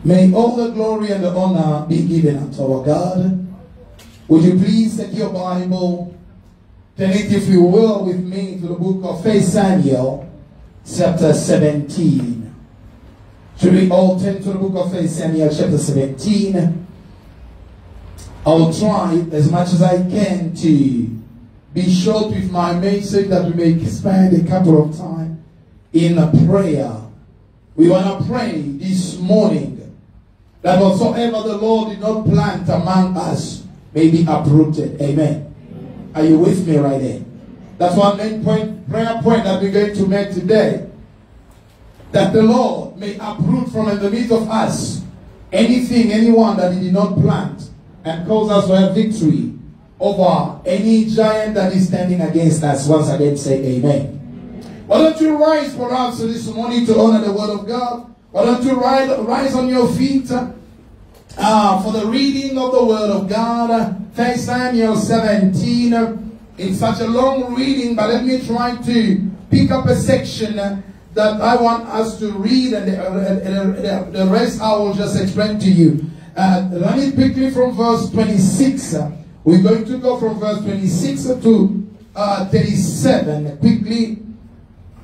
May all the glory and the honor be given unto our God. Would you please take your Bible, turn it if you will with me to the book of 1 Samuel, chapter 17. Should we all turn to the book of 1 Samuel, chapter 17? I will try as much as I can to be short with my message, that we may spend a couple of time in a prayer. We want to pray this morning that whatsoever the Lord did not plant among us may be uprooted. Amen. Are you with me right there? That's one main prayer point that we're going to make today. That the Lord may uproot from in the midst of us anything, anyone that He did not plant, and cause us to have victory over any giant that is standing against us. Once again, say amen. Why don't you rise perhaps this morning to honor the word of God? Why don't you rise on your feet for the reading of the word of God? 1 Samuel 17. It's such a long reading, but let me try to pick up a section that I want us to read, and the rest I will just explain to you. Run it quickly from verse 26. We're going to go from verse 26 to 37. Quickly,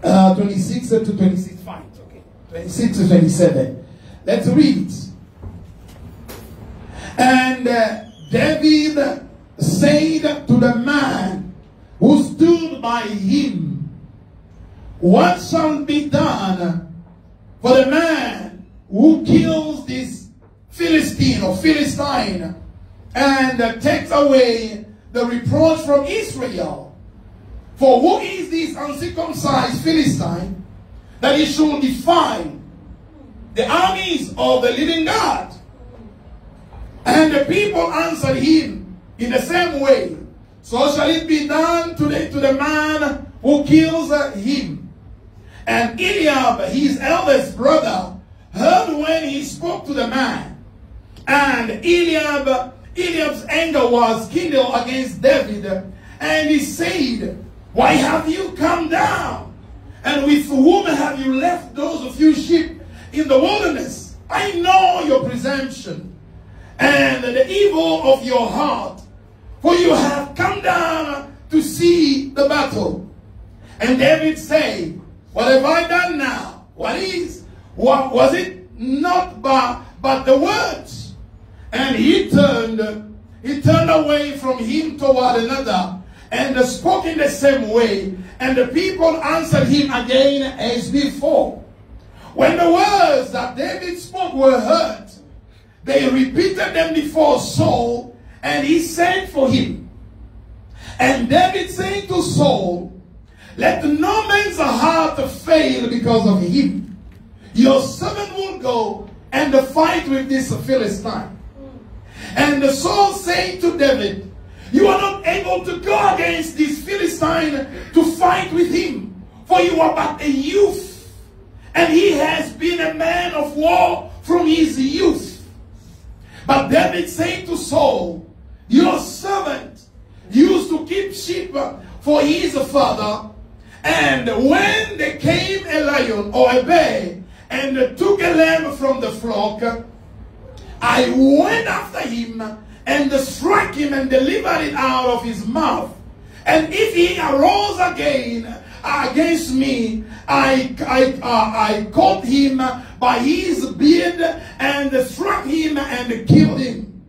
26 to 26. Fine, okay. 26 to 27. Let's read. And David said to the man who stood by him, "What shall be done for the man who kills this Philistine or Philistine and takes away the reproach from Israel? For who is this uncircumcised Philistine that he should defy the armies of the living God?" And the people answered him in the same way, "So shall it be done to the man who kills him." And Eliab, his eldest brother, heard when he spoke to the man. And Eliab's anger was kindled against David, and he said, "Why have you come down? And with whom have you left those few sheep in the wilderness? I know your presumption and the evil of your heart, for you have come down to see the battle." And David said, "What have I done now? What was it not but the words?" And he turned away from him toward another, and spoke in the same way. And the people answered him again as before. When the words that David spoke were heard, they repeated them before Saul, and he sent for him. And David said to Saul, "Let no man's heart fail because of him. Your servant will go and fight with this Philistine." And Saul said to David, "You are not able to go against this Philistine to fight with him, for you are but a youth, and he has been a man of war from his youth." But David said to Saul, "Your servant used to keep sheep for his father, and when there came a lion or a bear and took a lamb from the flock, I went after him and struck him and delivered it out of his mouth. And if he arose again against me, I caught him by his beard and struck him and killed him.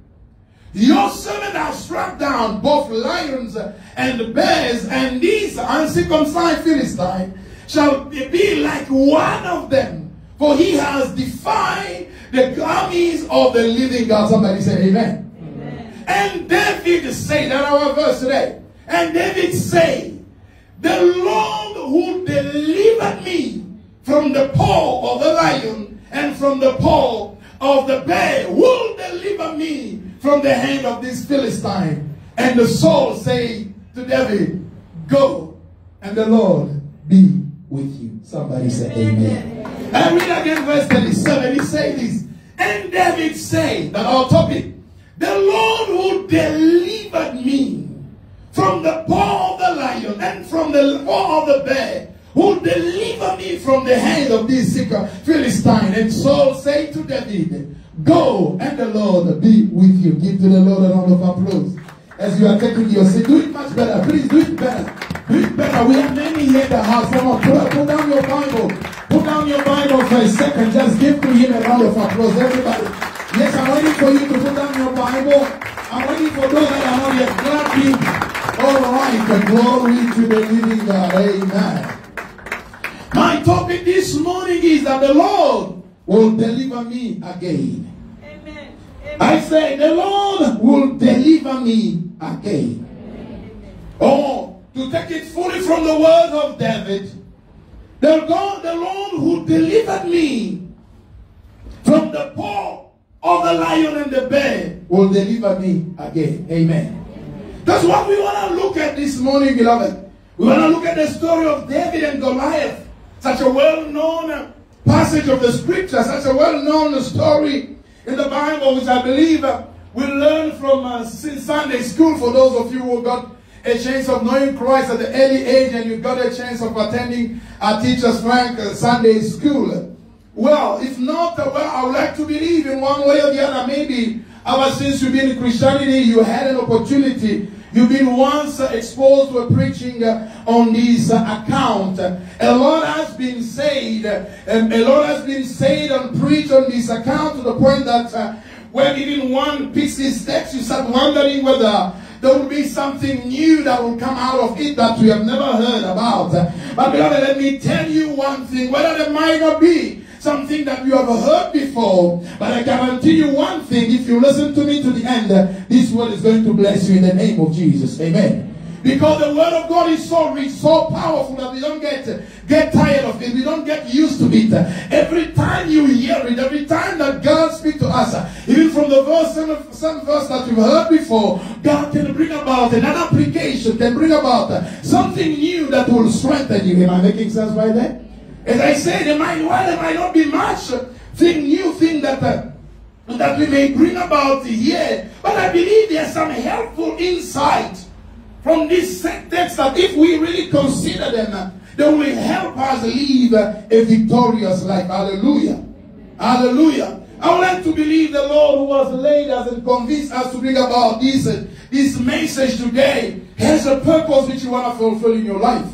Your servant has struck down both lions and bears, and this uncircumcised Philistine shall be like one of them, for he has defied the armies of the living God." Somebody say amen. Amen. And David said, that our verse today, and David said, "The Lord who delivered me from the paw of the lion and from the paw of the bear will deliver me from the hand of this Philistine." And the Saul said to David, "Go, and the Lord be with you." Somebody say amen. And read again verse 37. He said this, and David said, that our topic, "The Lord who delivered me from the paw of the lion and from the paw of the bear will deliver me from the hand of this Philistine. And Saul said to David, go, and the Lord be with you. Give to the Lord a round of applause. As you are taking your seat, do it much better. Please do it better. Do it better. We have many here in the house. Come on, put down your Bible. Put down your Bible for a second. Just give to him a round of applause, everybody. Yes, I'm waiting for you to put down your Bible. I'm waiting for those that are not yet clapping. All right, the glory to the living God. Amen. My topic this morning is that the Lord will deliver me again. Amen. Amen. I say the Lord will deliver me again. Amen. Oh, to take it fully from the word of David, the Lord who delivered me from the paw of the lion and the bear will deliver me again. Amen. That's what we want to look at this morning, beloved. We want to look at the story of David and Goliath. Such a well-known passage of the scripture, such a well-known story in the Bible, which I believe we learn from Sunday school. For those of you who got a chance of knowing Christ at the early age and you got a chance of attending our Teacher's Frank Sunday school. Well, if not, I would like to believe in one way or the other, maybe ever since you've been in Christianity, you had an opportunity. You've been once exposed to a preaching on this account. A lot has been said, and a lot has been said and preached on this account to the point that when even one picks his text, you start wondering whether there will be something new that will come out of it that we have never heard about. But beloved, let me tell you one thing, whether there might not be something that you have heard before, but I guarantee you one thing, if you listen to me to the end, this word is going to bless you in the name of Jesus. Amen. Because the word of God is so rich, so powerful that we don't get tired of it. We don't get used to it. Every time you hear it, every time that God speaks to us, even from the some verse that you've heard before, God can bring about an application, can bring about something new that will strengthen you. Am I making sense right there? As I said, there might not be much new thing that we may bring about here, but I believe there's some helpful insight from this text that if we really consider them, they will help us live a victorious life. Hallelujah. Hallelujah. I would like to believe the Lord who has laid us and convinced us to bring about this message today has a purpose which you want to fulfill in your life.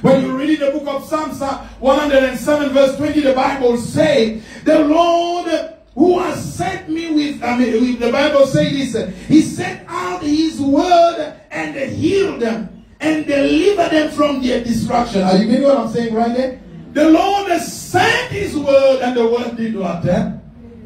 When you read the book of Psalms 107 verse 20, the Bible says, the Lord who has sent me with, the Bible says this, he sent out his word and healed them and delivered them from their destruction. Are you getting what I'm saying right there? The Lord has sent his word and the word did what?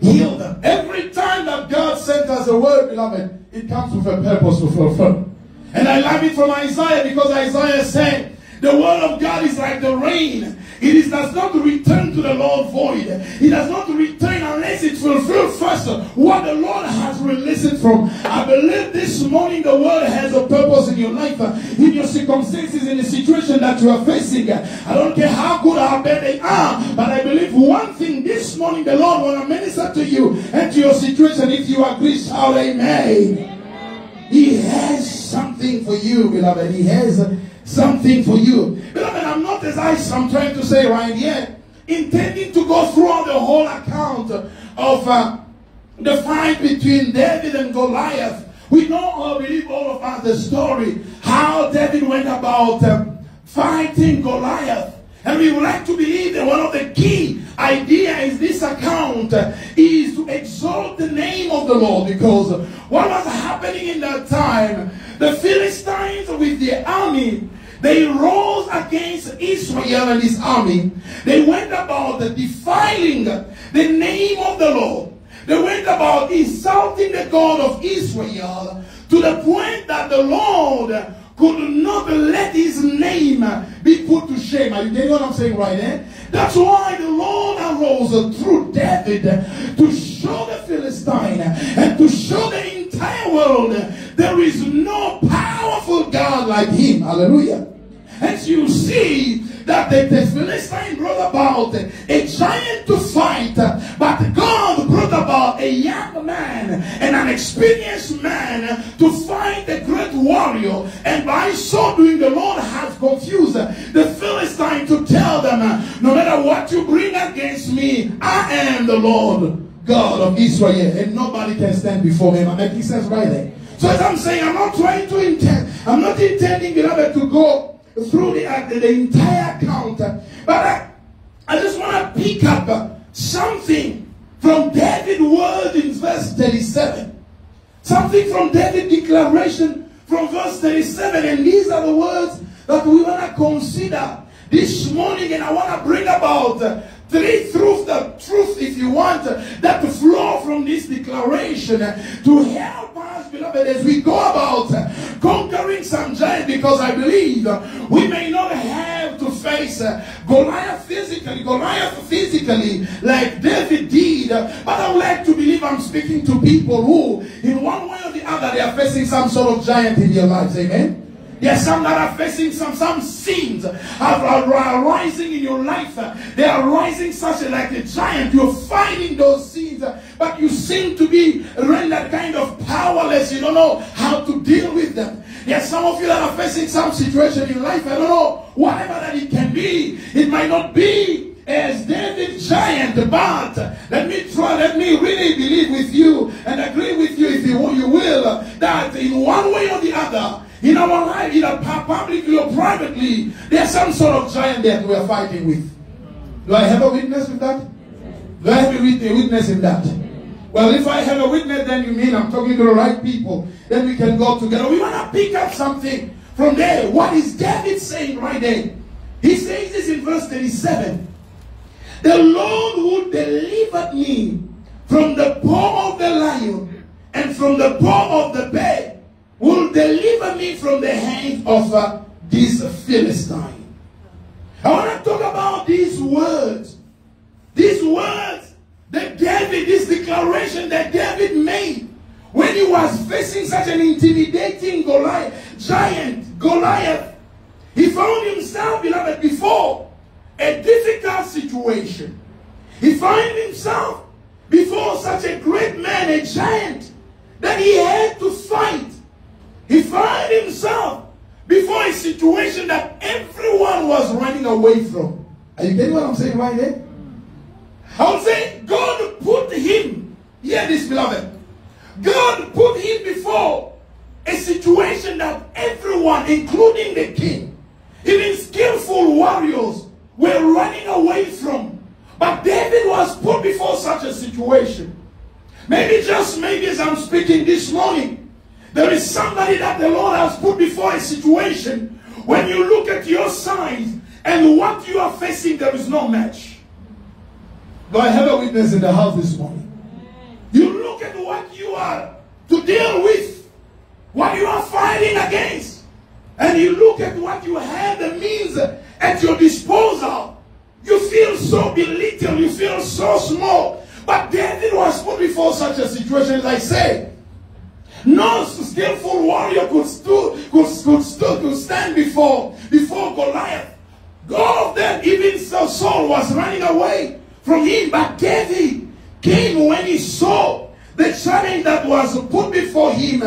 Heal them. Every time that God sent us a word, beloved, it comes with a purpose to fulfill. And I love it from Isaiah because Isaiah said, the word of God is like the rain. It does not return to the Lord void. It does not return unless it fulfills first what the Lord has released it from. I believe this morning the word has a purpose in your life, in your circumstances, in the situation that you are facing. I don't care how good or how bad they are, but I believe one thing this morning the Lord will minister to you and to your situation. If you agree, shout amen. Amen. He has something for you, beloved. He has something for you. Beloved, I'm not, as I'm trying to say right here, intending to go through the whole account of the fight between David and Goliath. We know, I believe all of us, the story, how David went about fighting Goliath. And we would like to believe that one of the key ideas in this account is to exalt the name of the Lord. Because what was happening in that time, the Philistines with their army, they rose against Israel and his army. They went about defiling the name of the Lord. They went about insulting the God of Israel to the point that the Lord could not let his name be put to shame. Are you getting what I'm saying right there? That's why the Lord arose through David to show the Philistine and to show the entire world there is no powerful God like him. Hallelujah. As you see that the Philistine brought about a giant to fight, but God brought about a young man and an experienced man to fight a great warrior. And by so doing, the Lord has confused the Philistine to tell am the Lord God of Israel, and nobody can stand before me. Am I making sense right there? So as I'm saying, I'm not intending, beloved, to go through the entire account, but I just want to pick up something from David's word in verse 37. Something from David's declaration from verse 37. And these are the words that we want to consider this morning. And I want to bring about three truths, if you want, that flow from this declaration to help us, beloved, as we go about conquering some giants. Because I believe we may not have to face Goliath physically like David did, but I would like to believe I'm speaking to people who, in one way or the other, they are facing some sort of giant in their lives. Amen. There are some that are facing some sins are rising in your life. They are rising such like a giant. You're fighting those sins, but you seem to be rendered kind of powerless. You don't know how to deal with them. There are some of you that are facing some situation in life. I don't know, whatever that it can be. It might not be as David's giant, but let me really believe with you and agree with you, if you will, that in one way or the other, in our life, either publicly or privately, there's some sort of giant that we are fighting with. Do I have a witness with that? Do I have a witness in that? Well, if I have a witness, then you mean I'm talking to the right people. Then we can go together. We want to pick up something from there. What is David saying right there? He says this in verse 37. The Lord would deliver me from the paw of the lion and from the paw of the bear. Will deliver me from the hand of this Philistine. I want to talk about these words. These words that David, this declaration that David made when he was facing such an intimidating giant Goliath. He found himself, beloved, before a difficult situation. He found himself before such a great man, a giant, that he had to fight. He found himself before a situation that everyone was running away from. Are you getting what I'm saying right there? I would say God put him, hear this, beloved. God put him before a situation that everyone, including the king, even skillful warriors, were running away from. But David was put before such a situation. Maybe as I'm speaking this morning, there is somebody that the Lord has put before a situation. When you look at your size and what you are facing, there is no match. Do I have a witness in the house this morning? You look at what you are to deal with, what you are fighting against, and you look at what you have, the means at your disposal. You feel so belittled, you feel so small. But David was put before such a situation, as I say. No skillful warrior could stand before Goliath. All of them, even Saul was running away from him. But David came when he saw the challenge that was put before him.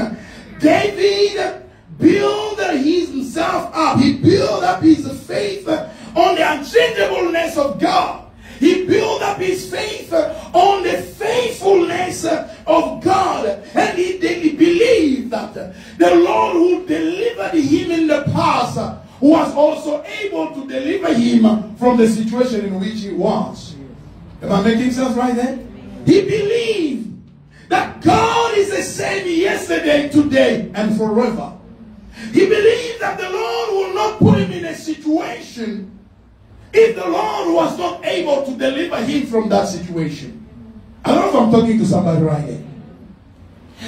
David built himself up. He built up his faith on the unchangeableness of God. He built up his faith on the faithfulness of God. And he believed that the Lord who delivered him in the past was also able to deliver him from the situation in which he was. Am I making sense right there? He believed that God is the same yesterday, today, and forever. He believed that the Lord will not put him in a situation if the Lord was not able to deliver him from that situation. I don't know if I'm talking to somebody right here.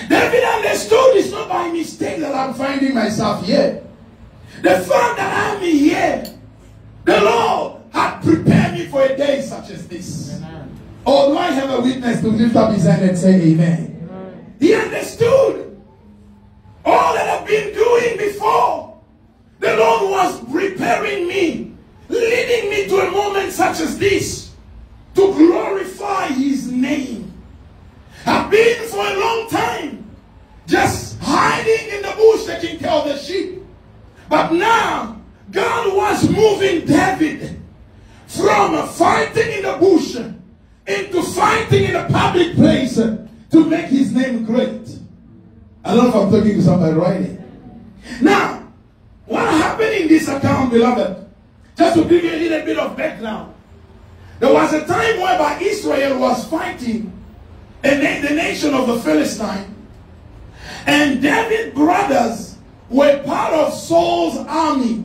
David understood it's not by mistake that I'm finding myself here. The fact that I'm here, the Lord had prepared me for a day such as this. Amen. Oh, do I have a witness to lift up his hand and say amen? Amen. He understood all that I've been doing before. The Lord was preparing me, leading me to a moment such as this to glorify his name. I've been for a long time just hiding in the bush taking care of the sheep. But now God was moving David from fighting in the bush into fighting in a public place to make his name great. I don't know if I'm talking to somebody right here. Now, what happened in this account, beloved? Just to give you a little bit of background. There was a time whereby Israel was fighting the nation of the Philistines. And David's brothers were part of Saul's army.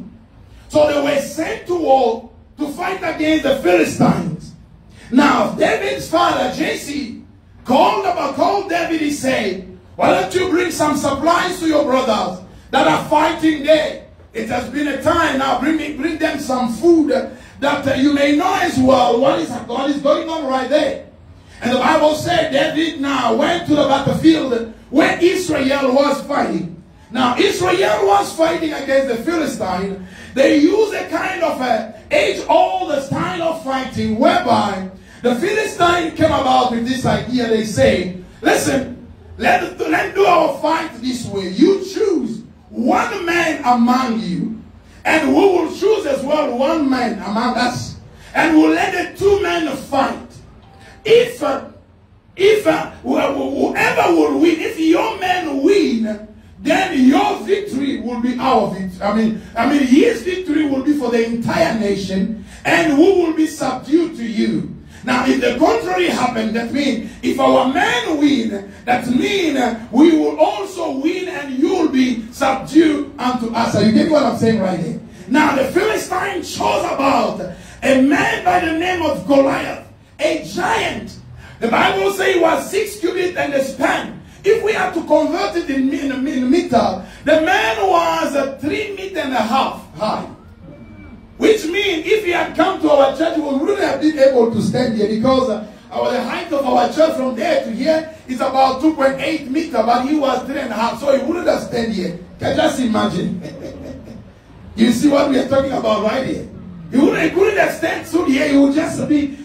So they were sent to war to fight against the Philistines. Now, David's father, Jesse, called David. He said, why don't you bring some supplies to your brothers that are fighting there? It has been a time now. Bring them some food that you may know as well what is going on right there. And the Bible said David now went to the battlefield where Israel was fighting. Now, Israel was fighting against the Philistines. They used a kind of age-old style of fighting whereby the Philistines came about with this idea. They say, listen, let's do our fight this way. You choose one man among you, and we will choose as well one man among us, and we'll let the two men fight. If whoever will win, if your men win, then your victory will be our victory. I mean, his victory will be for the entire nation, and we will be subdued to you. Now, if the contrary happened, that means if our men win, that means we will also win and you will be subdued unto us. Are you getting what I'm saying right here? Now, the Philistines chose about a man by the name of Goliath, a giant. The Bible says he was 6 cubits and a span. If we have to convert it in meter, the man was 3.5 meters high. Which means if he had come to our church, we wouldn't have been able to stand here, because the height of our church from there to here is about 2.8 meters, but he was 3.5, so he wouldn't have stand here. Can you just imagine? You see what we are talking about right here? He couldn't have stood here. He would just be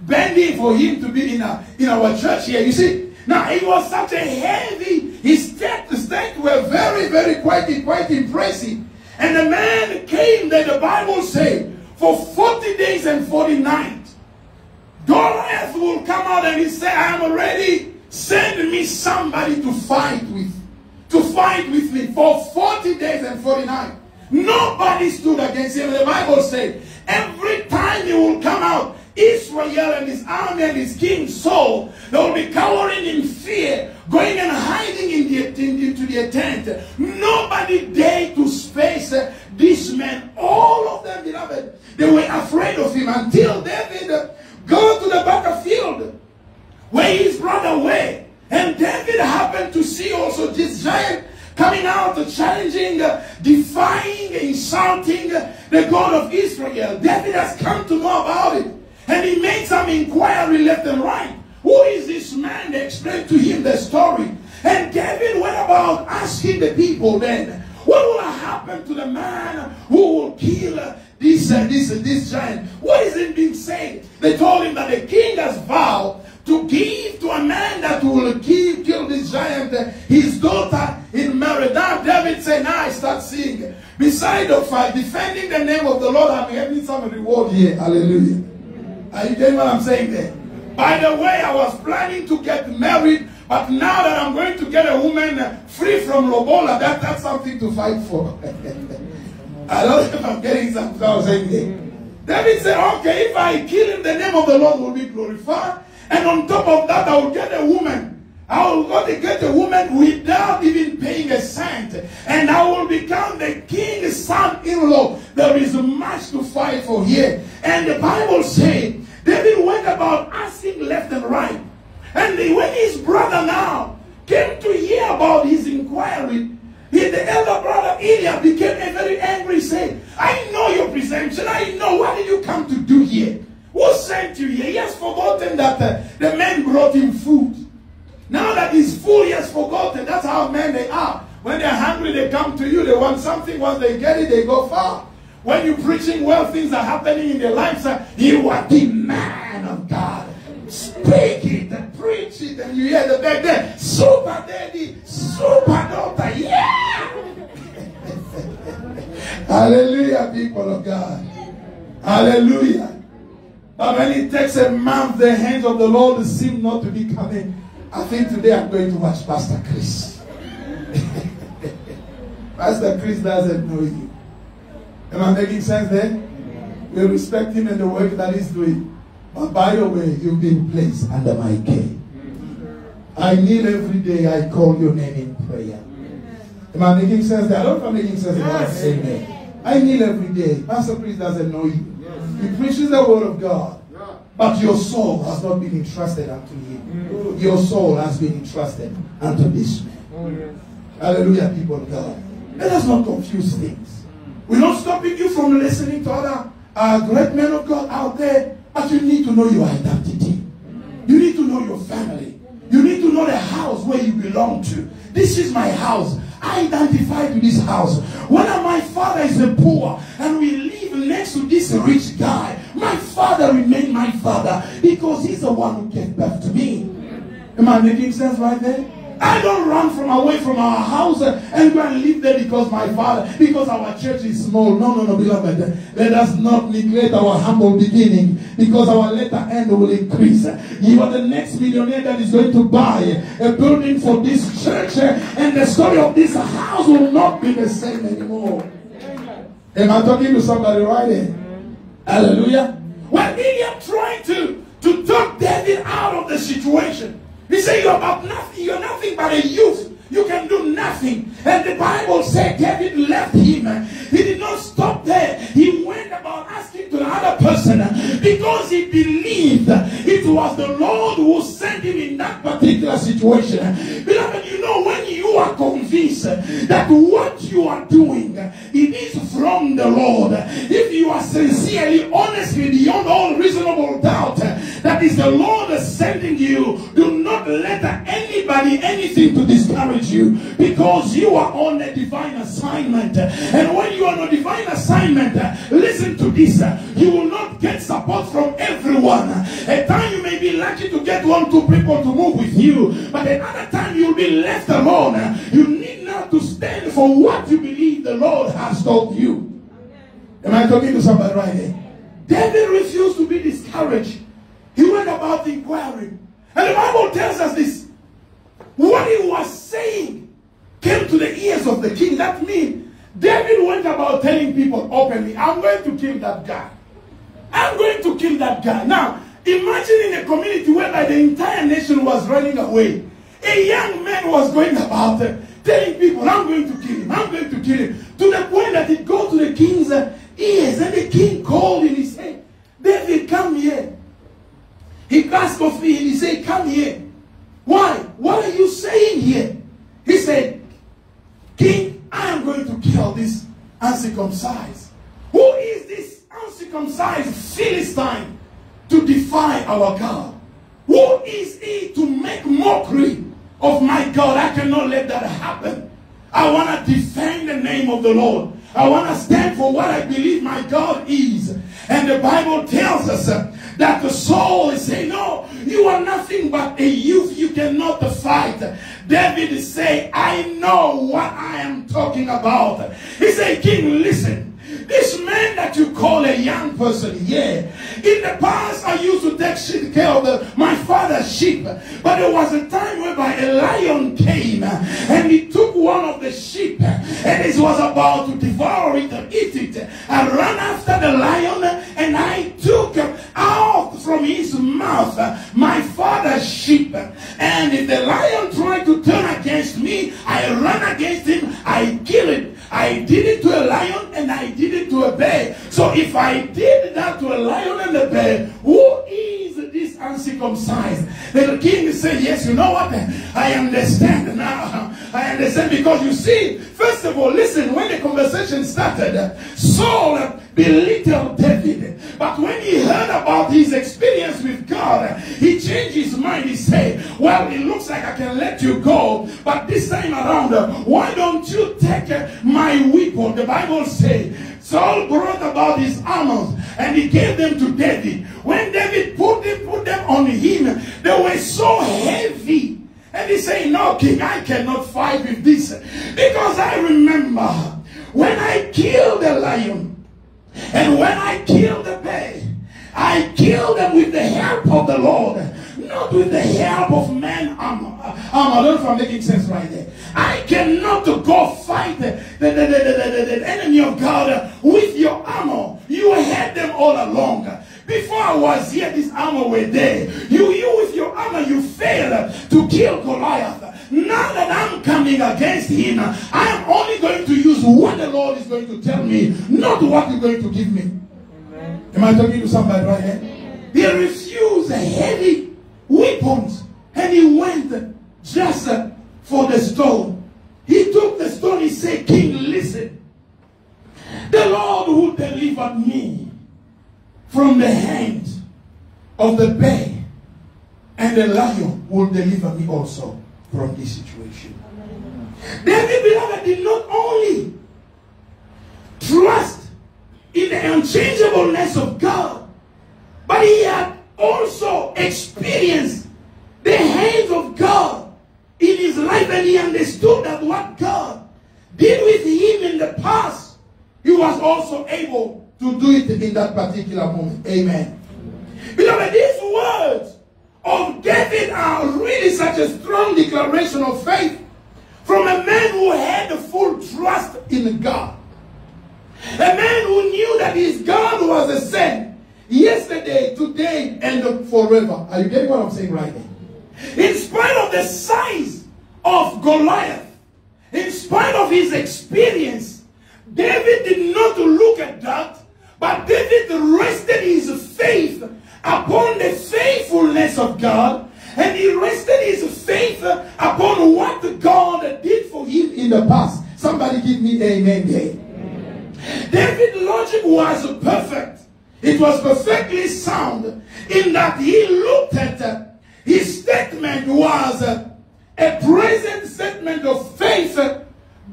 bending for him to be in our church here. You see? Now, he was such a heavy, his steps were very, very quite impressive. And the man came there, the Bible says, for 40 days and 40 nights. Goliath will come out and he said, I am ready. Send me somebody to fight with. To fight with me for 40 days and 40 nights. Nobody stood against him. The Bible says, every time he will come out, Israel and his army and his king Saul, they will be cowering in fear, going and hiding into their tent. Nobody dared to face this man. All of them, beloved, they were afraid of him until David go to the battlefield where his brother were. And David happened to see also this giant coming out, challenging, defying, insulting the God of Israel. David has come to know about it. And he made some inquiry left and right. Who is this man? They explained to him the story. And David went about asking the people then, what will happen to the man who will kill this giant? What is it being said? They told him that the king has vowed to give to a man that will kill this giant his daughter in marriage. Now David said, now I start seeing. Beside of defending the name of the Lord, I'm having some reward here. Hallelujah. Are you getting what I'm saying there? By the way, I was planning to get married, but now that I'm going to get a woman free from Lobola, that's something to fight for. I don't know if I'm getting something I was saying there. David said, okay, if I kill him, the name of the Lord will be glorified. And on top of that, I will get a woman. I will go to get a woman without even paying a cent. And I will become the king's son-in-law. There is much to fight for here. And the Bible says, David went about asking left and right. And when his brother now came to hear about his inquiry, the elder brother Eliab became very angry, saying, I know your presumption. I know. What did you come to do here? Who sent you here? He has forgotten that the men brought him food. Now that he's full, he has forgotten. That's how men they are. When they're hungry, they come to you. They want something. Once they get it, they go far. When you're preaching well, things are happening in their lives. You are the man of God. Speak it and preach it. And you hear the back there. Super daddy, super daughter. Yeah! Hallelujah, people of God. Hallelujah. But when it takes a month, the hands of the Lord seem not to be coming. I think today I'm going to watch Pastor Chris. Pastor Chris doesn't know you. Am I making sense there? We respect him and the work that he's doing. But by the way, you've been placed under my care. I kneel every day. I call your name in prayer. Am I making sense there? I don't know if I'm making sense. Yes. Amen. I kneel every day. Pastor Chris doesn't know you. He preaches the word of God. But your soul has not been entrusted unto him. Your soul has been entrusted unto this man. Hallelujah, people of God. Let us not confuse things. We're not stopping you from listening to other great men of God out there. But you need to know your identity. You need to know your family. You need to know the house where you belong to. This is my house. I identify to this house. Whether my father is a poor and we live next to this rich guy, my father remains my father because he's the one who gave birth to me. Am I making sense right there? I don't run away from our house and go and live there because my father, because our church is small. No, beloved. Let us not neglect our humble beginning because our later end will increase. You are the next millionaire that is going to buy a building for this church and the story of this house will not be the same anymore. Am I talking to somebody right here? Hallelujah. When Miriam trying to talk David out of the situation, he said, you're about nothing. You're nothing but a youth. You can do nothing. And the Bible said David left him. He did not stop there. He went about asking to another person because he believed it was the Lord who sent him in that particular situation. Beloved, you know, when you are convinced that what you are doing, it is from the Lord. If you are sincerely, honestly, beyond all reasonable doubt, that is the Lord sending you, do not let anybody, anything to discourage you because you are on a divine assignment. And when you are on a divine assignment, listen to this, you will not get support from everyone. At time you may be lucky to get 1, 2 people to move with you, but another time you'll be left alone. You need now to stand for what you believe the Lord has told you. Am I talking to somebody right here? David refused to be discouraged. He went about inquiring. And the Bible tells us this. What he was saying came to the ears of the king. That means David went about telling people openly, I'm going to kill that guy. I'm going to kill that guy. Now, imagine in a community whereby the entire nation was running away. A young man was going about telling people, I'm going to kill him. I'm going to kill him. To the point that it got to the king's ears. And the king called him. He said, David, come here. He asked of me. He said, come here. Why? What are you saying here? He said, King, I am going to kill this uncircumcised. Who is this uncircumcised Philistine to defy our God? Who is he to make mockery of my God? I cannot let that happen. I want to defend the name of the Lord. I want to stand for what I believe my God is. And the Bible tells us that the soul is saying, no, you are nothing but a youth. You cannot fight. David is saying, I know what I am talking about. He said, King, listen. This man that you call a young person, yeah. In the past, I used to take care of my father's sheep. But there was a time whereby a lion came and he took one of the sheep and he was about to devour it and eat it. I ran after the lion and I took out from his mouth my father's sheep. And if the lion tried to turn against me, I ran against him, I killed it. I did it to a lion and I did it to a bear. So if I did that to a lion and a bear, who is this uncircumcised? The king said, yes, you know what? I understand now. I understand because you see, first of all, listen, when the conversation started, Saul belittled David. But when he heard about his experience with God, he changed his mind. He said, well, it looks like I can let you go, but this time around, why don't you take my weapon? The Bible says, Saul brought about his armors and he gave them to David. When David put them on him, they were so heavy. And he said, no, king, I cannot fight with this. Because I remember when I killed the lion and when I killed the bear, I kill them with the help of the Lord, not with the help of man armor. I don't know if I'm making sense right there. I cannot go fight the enemy of God with your armor. You had them all along. Before I was here, this armor were there. You with your armor, you failed to kill Goliath. Now that I'm coming against him, I am only going to use what the Lord is going to tell me, not what you're going to give me. Amen. Am I talking to somebody right here? He refused heavy weapons and he went just for the stone. He took the stone. He said, King, listen. The Lord who delivered me from the hands of the bear and the lion will deliver me also from this situation. David, beloved, did not only trust in the unchangeableness of God, but he had also experienced the hands of God in his life, and he understood that what God did with him in the past, he was also able to do it in that particular moment. Amen. Beloved, these words of David are really such a strong declaration of faith from a man who had a full trust in God. A man who knew that his God was the same yesterday, today, and forever. Are you getting what I'm saying right now? In spite of the size of Goliath, in spite of his experience, David did not look at that, but David rested his faith upon the faithfulness of God, and he rested his faith upon what God did for him in the past. Somebody give me amen here. David's logic was perfect. It was perfectly sound in that he looked at his statement was a present statement of faith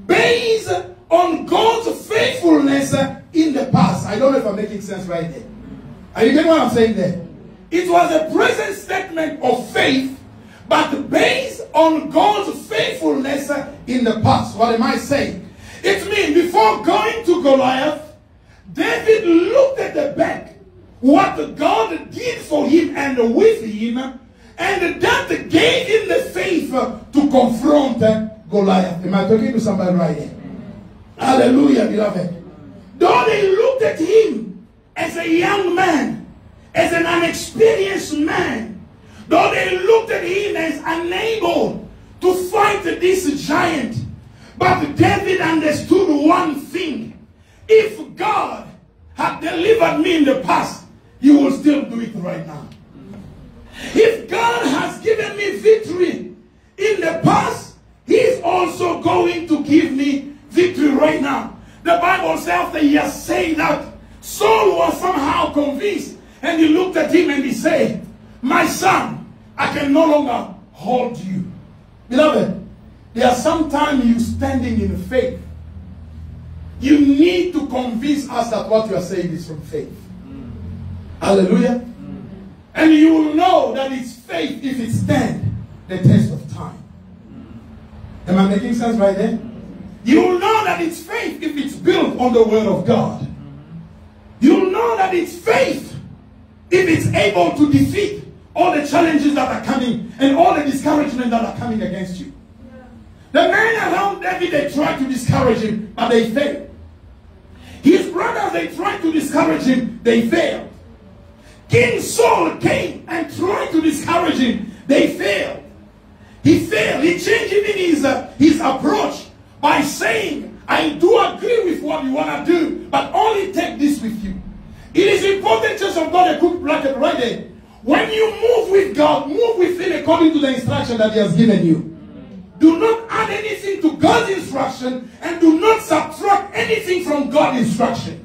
based on God's faithfulness in the past. I don't know if I'm making sense right there. Are you getting what I'm saying there? It was a present statement of faith, but based on God's faithfulness in the past. What am I saying? It means before going to Goliath, David looked at the back, what God did for him and with him, and that gave him the faith to confront Goliath. Am I talking to somebody right here? Hallelujah, beloved. Though they looked at him as a young man, as an unexperienced man, though they looked at him as unable to fight this giant, but David understood one thing. If God had delivered me in the past, he will still do it right now. If God has given me victory in the past, he is also going to give me victory right now. The Bible says after he has said that, Saul was somehow convinced, and he looked at him and he said, my son, I can no longer hold you. Beloved, there are sometimes you standing in faith. You need to convince us that what you are saying is from faith. Hallelujah. And you will know that it's faith if it stands the test of time. Am I making sense right there? You will know that it's faith if it's built on the word of God. You will know that it's faith if it's able to defeat all the challenges that are coming and all the discouragement that are coming against you. The men around David, they tried to discourage him, but they failed. His brothers, they tried to discourage him, they failed. King Saul came and tried to discourage him, they failed. He failed. He changed even his approach by saying, I do agree with what you want to do, but only take this with you. It is important, church of God, a quick bracket right there. When you move with God, move with him according to the instruction that he has given you. Do not add anything to God's instruction, and do not subtract anything from God's instruction.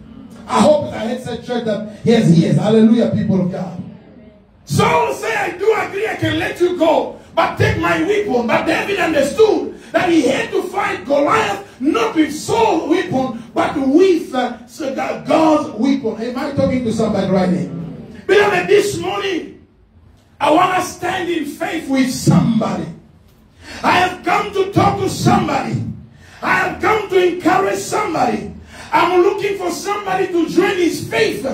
I hope I had said church that yes, he is. Hallelujah, people of God. Saul said, I do agree, I can let you go, but take my weapon. But David understood that he had to fight Goliath not with Saul's weapon, but with God's weapon. Am I talking to somebody right now? Beloved, this morning, I want to stand in faith with somebody. I have come to talk to somebody. I have come to encourage somebody. I'm looking for somebody to join his faith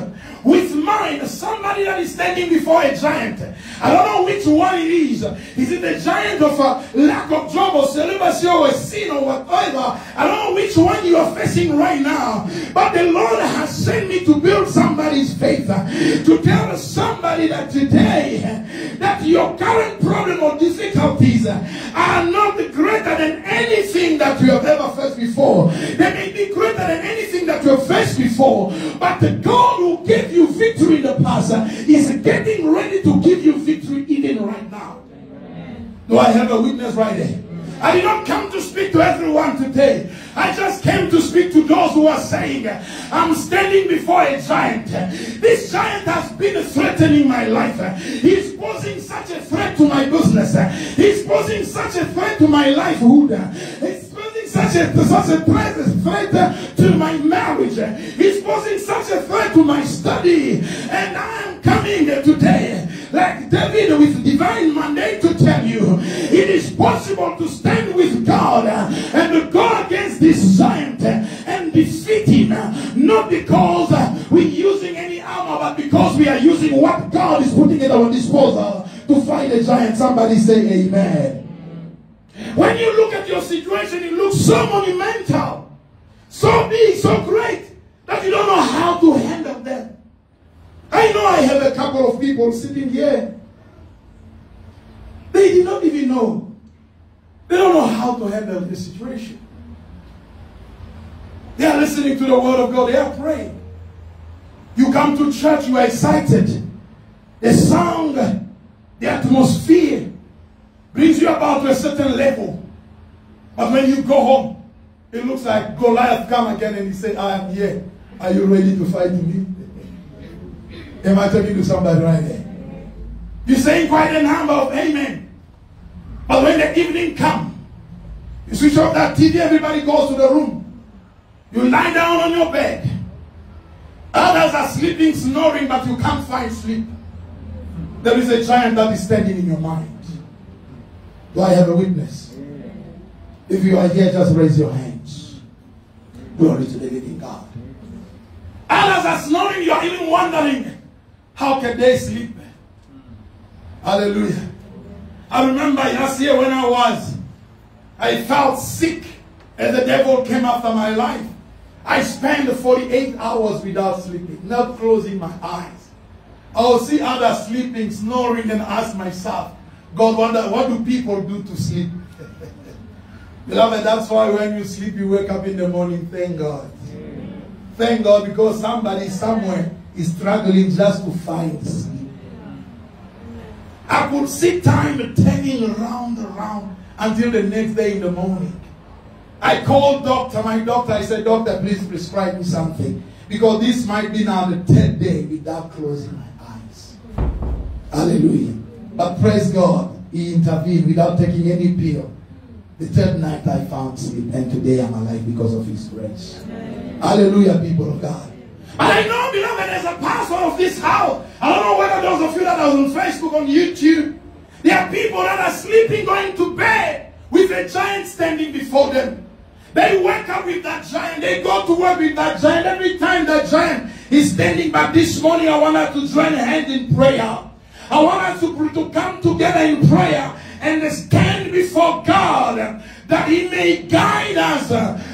with mine somebody that is standing before a giant. I don't know which one it is. Is it the giant of lack of job or celibacy or a sin or whatever? I don't know which one you are facing right now. But the Lord has sent me to build somebody's faith. To tell somebody that today, that your current problem or difficulties are not greater than anything that you have ever faced before. They may be greater than anything that you have faced before. But the God who gave you victory in the past is getting ready to give you victory even right now. Do I have a witness right there? I did not come to speak to everyone today. I just came to speak to those who are saying, I'm standing before a giant. This giant has been threatening my life. He's posing such a threat to my business. He's posing such a threat to my livelihood. He's posing such a threat to my marriage. He's posing such a threat to my study. And I am coming today, like David, with divine mandate to tell you, it is possible to stand with God and go against this giant and defeat him, not because we're using any armor, but because we are using what God is putting at our disposal to fight a giant. Somebody say amen. When you look at your situation, it looks so monumental, so big, so great, that you don't know how to handle them. I know I have a couple of people sitting here. They did not even know. They don't know how to handle this situation. They are listening to the word of God. They are praying. You come to church, you are excited. The sound, the atmosphere brings you about to a certain level. But when you go home, it looks like Goliath come again and he said, I am here. Are you ready to fight me? Am I talking to somebody right there? You're saying quite a number of amen. But when the evening comes, you switch off that TV, everybody goes to the room. You lie down on your bed. Others are sleeping, snoring, but you can't find sleep. There is a giant that is standing in your mind. Do I have a witness? If you are here, just raise your hands. Glory to the living God. Others are snoring, you are even wondering, how can they sleep? Hallelujah. I remember last year when I felt sick and the devil came after my life. I spent 48 hours without sleeping, not closing my eyes. I will see others sleeping, snoring, and ask myself, God, what do people do to sleep? Beloved, that's why when you sleep, you wake up in the morning, thank God. Thank God, because somebody somewhere is struggling just to find sleep. I could see time turning around until the next day in the morning. I called my doctor. I said, doctor, please prescribe me something. Because this might be now the 10th day without closing my eyes. Hallelujah. But praise God, he intervened without taking any pill. The third night I found sleep, and today I'm alive because of his grace. Amen. Hallelujah, people of God. But I know, beloved, as a pastor of this house, I don't know whether those of you that are on Facebook, on YouTube, there are people that are sleeping, going to bed with a giant standing before them. They wake up with that giant. They go to work with that giant. Every time that giant is standing. But this morning I want us to join hands in prayer. I want us to come together in prayer and stand before God, that he may guide us,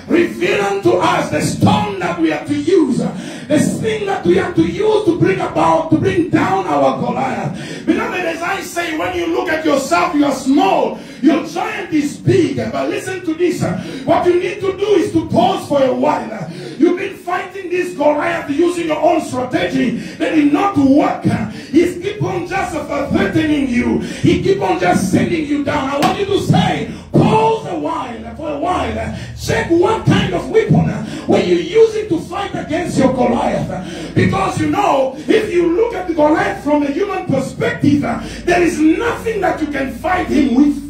reveal unto us the stone that we have to use, the thing that we have to use to bring down our Goliath. Beloved, as I say, when you look at yourself, you are small. Your giant is big. But listen to this. What you need to do is to pause for a while. You've been fighting this Goliath using your own strategy. That did not work. He's keep on just threatening you. He keep on just sending you down. I want you to say, pause for a while. Check what kind of weapon when you use it to fight against your Goliath. Because you know, if you look at the Goliath from a human perspective, there is nothing that you can fight him with.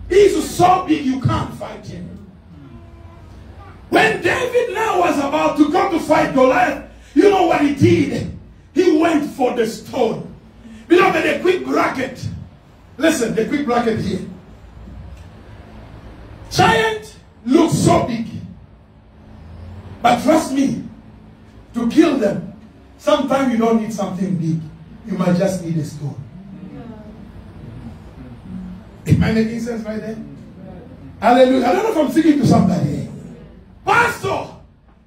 He's so big you can't fight him. When David now was about to go to fight Goliath, you know what he did? He went for the stone. Beloved, a quick bracket. Listen, a quick bracket here. Giant looks so big. But trust me, to kill them, Sometimes you don't need something big. You might just need a stone. Am I making sense right there? Hallelujah. I don't know if I'm speaking to somebody. Pastor,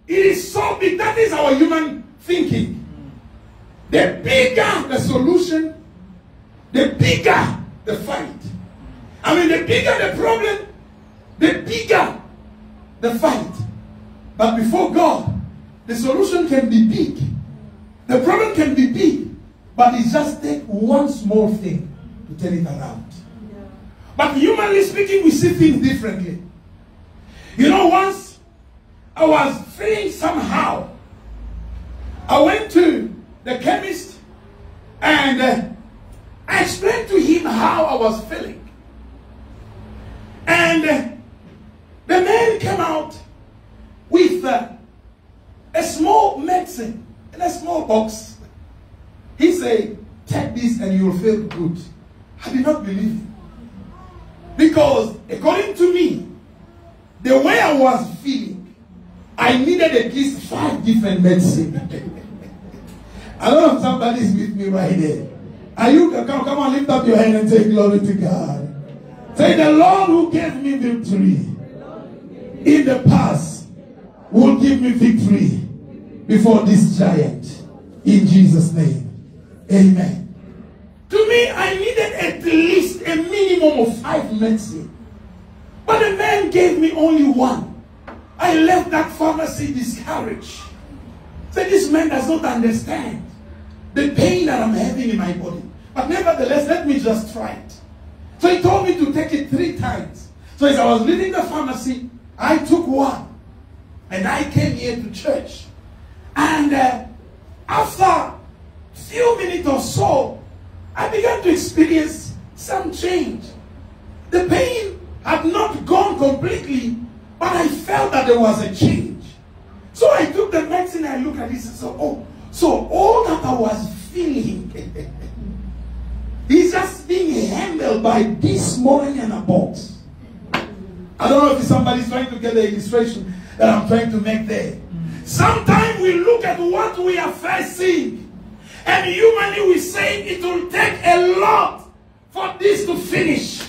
it is so big. That is our human thinking. The bigger the solution, the bigger the fight. I mean, the bigger the problem, the bigger the fight. But before God, the solution can be big. The problem can be big. But it just takes one small thing to turn it around. Yeah. But humanly speaking, we see things differently. You know, once I was feeling somehow. I went to the chemist and I explained to him how I was feeling. And the man came out with a small medicine in a small box. He said, take this and you will feel good. I did not believe him. Because according to me, the way I was feeling, I needed at least 5 different medicines. I don't know if somebody is with me right there. Are you, come on, lift up your hand and say glory to God. Say, the Lord who gave me victory in the past will give me victory before this giant. In Jesus' name. Amen. To me, I needed at least a minimum of 5 medicine. But the man gave me only 1. I left that pharmacy discouraged. Said, this man does not understand the pain that I'm having in my body. But nevertheless, let me just try it. So he told me to take it 3 times. So as I was leaving the pharmacy, I took 1. And I came here to church. And after few minutes or so, I began to experience some change. The pain had not gone completely, but I felt that there was a change. So I took the medicine and I looked at this and said, oh, so all that I was feeling is just being handled by this morning and a box. I don't know if somebody's trying to get the illustration that I'm trying to make there. Sometimes we look at what we are facing, and humanly we say it will take a lot for this to finish.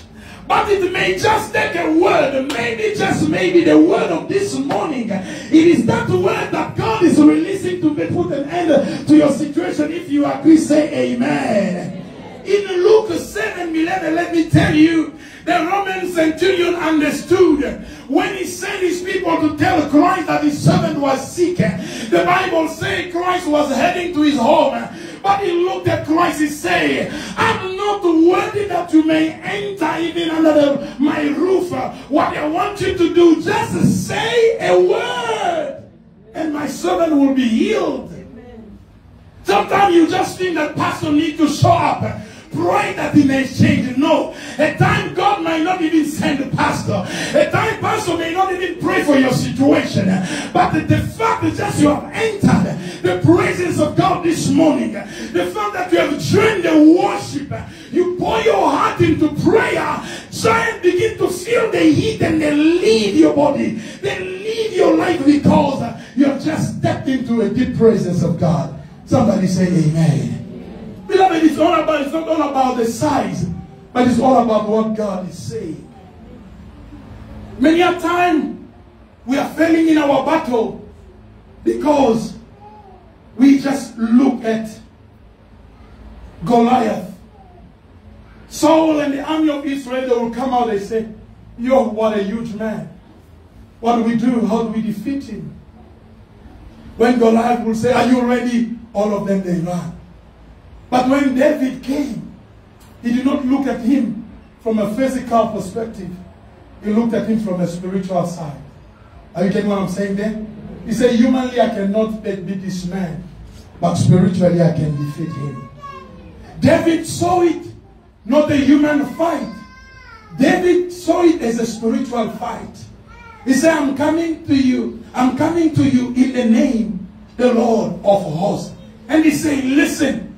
But it may just take a word, maybe the word of this morning. It is that word that God is releasing to put an end to your situation. If you agree, say amen. In Luke 7:11, let me tell you, the Roman centurion understood when he sent his people to tell Christ that his servant was sick. The Bible says Christ was heading to his home. But he looked at Christ and said, I'm not worthy that you may enter even under my roof. What I want you to do, just say a word and my servant will be healed. Sometimes you just think that pastor needs to show up. Pray that he may change. No. At time God might not even send the pastor. At time pastor may not even pray for your situation. But the fact is just you have entered the presence of God this morning. The fact that you have joined the worship. You pour your heart into prayer. Giants begin to feel the heat and they leave your body. They leave your life because you have just stepped into a deep presence of God. Somebody say amen. Beloved, it's not all about the size, but it's all about what God is saying. Many a time we are failing in our battle because we just look at Goliath. Saul and the army of Israel, they will come out and say, yo, what a huge man. What do we do? How do we defeat him? When Goliath will say, are you ready? All of them, they run. But when David came, he did not look at him from a physical perspective. He looked at him from a spiritual side. Are you getting what I'm saying there? He said, humanly I cannot beat this man, but spiritually I can defeat him. David saw it, not a human fight. David saw it as a spiritual fight. He said, I'm coming to you. I'm coming to you in the name, the Lord of hosts. And he said, listen,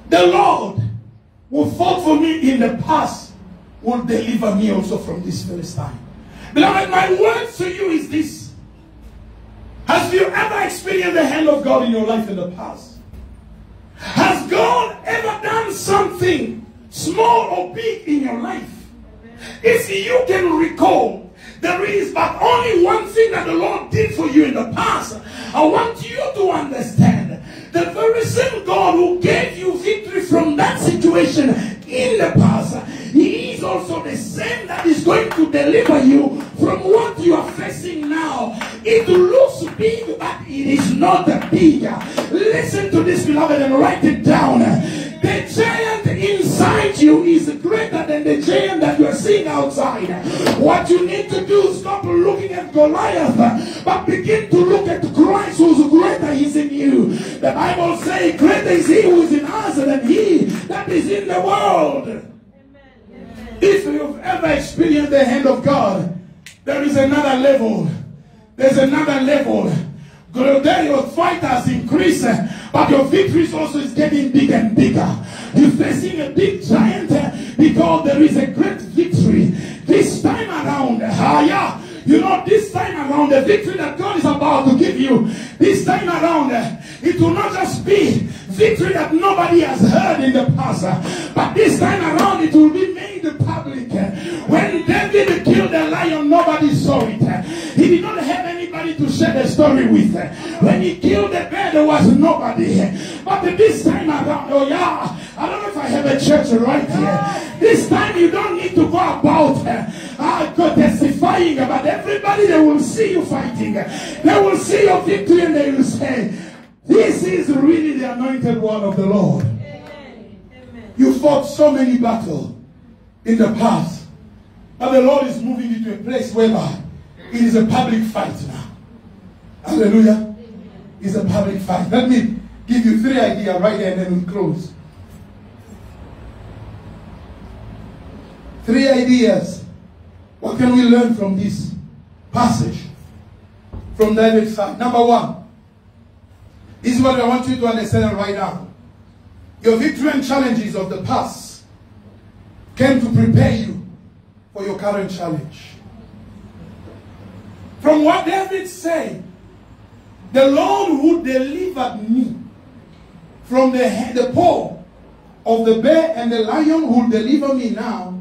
the Lord who fought for me in the past will deliver me also from this Philistine. Beloved, my word to you is this. Have you ever experienced the hand of God in your life in the past? Has God ever done something small or big in your life? If you can recall, there is but only one thing that the Lord did for you in the past. I want you to understand the very same God who gave you victory from that situation in the past, He is also the same that is going to deliver you from what you are facing now. It looks big, but it is not big. Listen to this, beloved, and write it down. The giant inside you is greater than the giant that you are seeing outside. What you need to do is stop looking at Goliath, but begin to look at Christ, who's greater is in you. The Bible says, greater is He who is in us than he that is in the world. Amen. If you've ever experienced the hand of God, there is another level. There's another level. There your fight has increased, but your victories also is getting bigger and bigger. You're facing a big giant because there is a great victory. This time around, you know, this time around, the victory that God is about to give you, this time around, it will not just be victory that nobody has heard in the past, but this time around it will be made public. When David killed the lion, nobody saw it. He did not have anybody to share the story with. When he killed the bear, there was nobody. But this time around, oh yeah, I don't know if I have a church right here. This time you don't need to go about testifying about everybody. They will see you fighting. They will see your victory and they will say, this is really the anointed one of the Lord. Amen. You fought so many battles in the past, but the Lord is moving you to a place whereby it is a public fight now. Hallelujah. It's a public fight. Let me give you 3 ideas right there and then we close. 3 ideas. What can we learn from this passage? From David's side. Number 1. This is what I want you to understand right now. Your victory and challenges of the past came to prepare you for your current challenge. From what David said, the Lord who delivered me from the paw of the bear and the lion will deliver me now.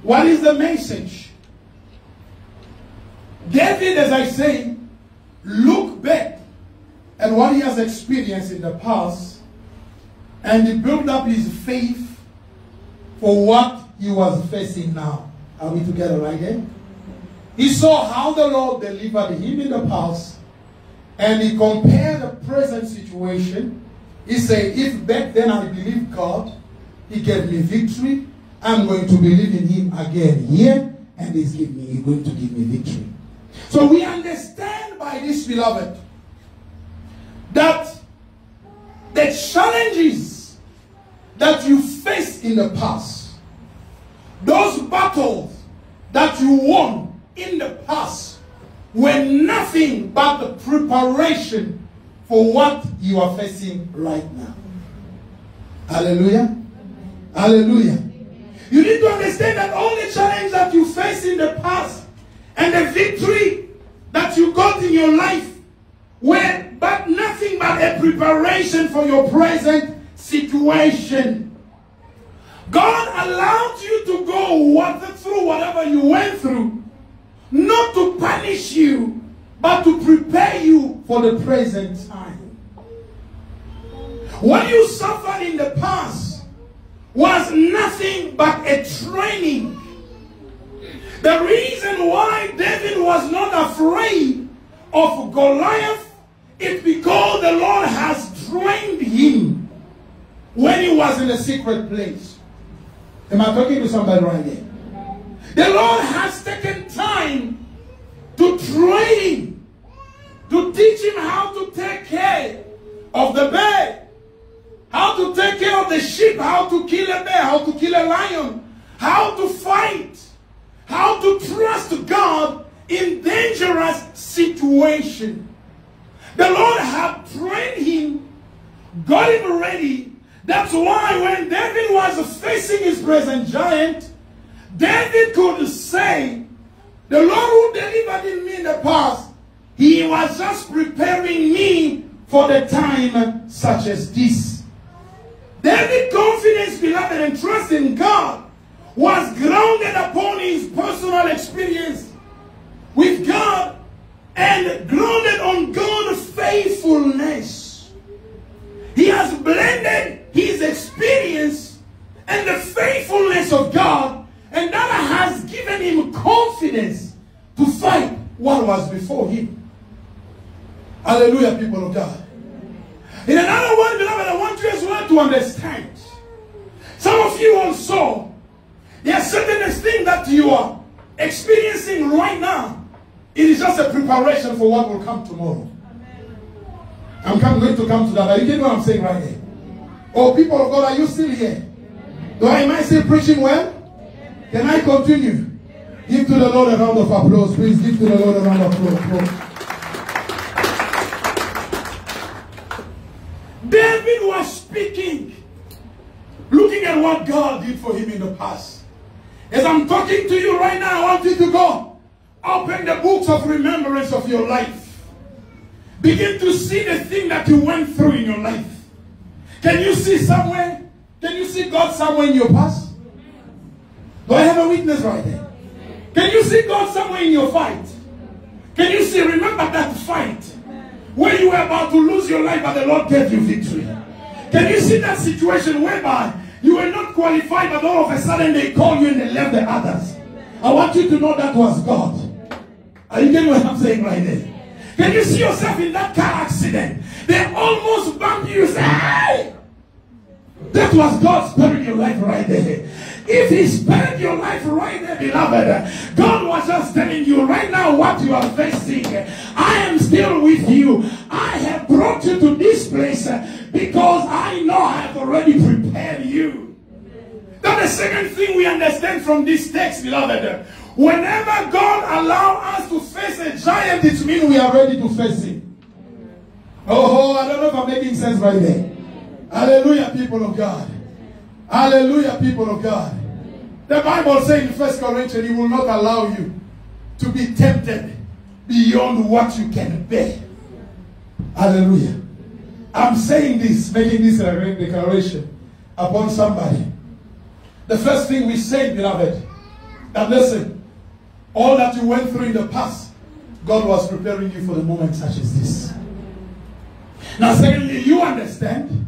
What is the message? David, as I say, look back at what he has experienced in the past, and he built up his faith for what he was facing now. Are we together right there? He saw how the Lord delivered him in the past, and he compared the present situation. He said, if back then I believed God, He gave me victory, I'm going to believe in Him again here, and He's going to give me victory. So we understand by this, beloved, that the challenges that you faced in the past, those battles that you won in the past, were nothing but the preparation for what you are facing right now. Hallelujah. Hallelujah. You need to understand that all the challenge that you faced in the past and the victory that you got in your life were but nothing but a preparation for your present situation. God allowed you to go through whatever you went through, not to punish you, but to prepare you for the present time. What you suffered in the past was nothing but a training. The reason why David was not afraid of Goliath is because the Lord has trained him when he was in a secret place. Am I talking to somebody right here? The Lord has taken time to train him, to teach him how to take care of the bear, how to take care of the sheep, how to kill a bear, how to kill a lion, how to fight, how to trust God in dangerous situations. The Lord had trained him, got him ready. That's why when David was facing his present giant, David could say, the Lord who delivered me in the past He was just preparing me for the time such as this. David's confidence, beloved, and trust in God was grounded upon his personal experience with God and grounded on God's faithfulness. He has blended his experience and the faithfulness of God, and that has given him confidence to fight what was before him. Hallelujah, people of God. In another word, beloved, I want you as well to understand. Some of you also, there are certain things that you are experiencing right now. It is just a preparation for what will come tomorrow. I'm going to come to that. Are you getting what I'm saying right here? Oh, people of God, are you still here? Am I still preaching well? Can I continue? Give to the Lord a round of applause. Please give to the Lord a round of applause. David was speaking, looking at what God did for him in the past. As I'm talking to you right now, I want you to go open the books of remembrance of your life. Begin to see the thing that you went through in your life. Can you see somewhere? Can you see God somewhere in your past? Do I have a witness right there? Can you see God somewhere in your fight? Can you see, remember that fight where you were about to lose your life but the Lord gave you victory? Can you see that situation whereby you were not qualified but all of a sudden they called you and they left the others? I want you to know that was God. Are you getting what I'm saying right there? Can you see yourself in that car accident? They almost bumped you. You say, hey! That was God sparing your life right there. If he spared your life right there, beloved, God was just telling you right now what you are facing. I am still with you. I have brought you to this place because I know I have already prepared you. That's the second thing we understand from this text, beloved. Whenever God allows us to face a giant, it means we are ready to face him. Oh, I don't know if I'm making sense right there. Hallelujah, people of God. Hallelujah, people of God. The Bible says in 1 Corinthians, he will not allow you to be tempted beyond what you can bear. Hallelujah. I'm saying this, making this a declaration upon somebody. The first thing we say, beloved, that listen, all that you went through in the past, God was preparing you for the moment such as this. Now, secondly, you understand,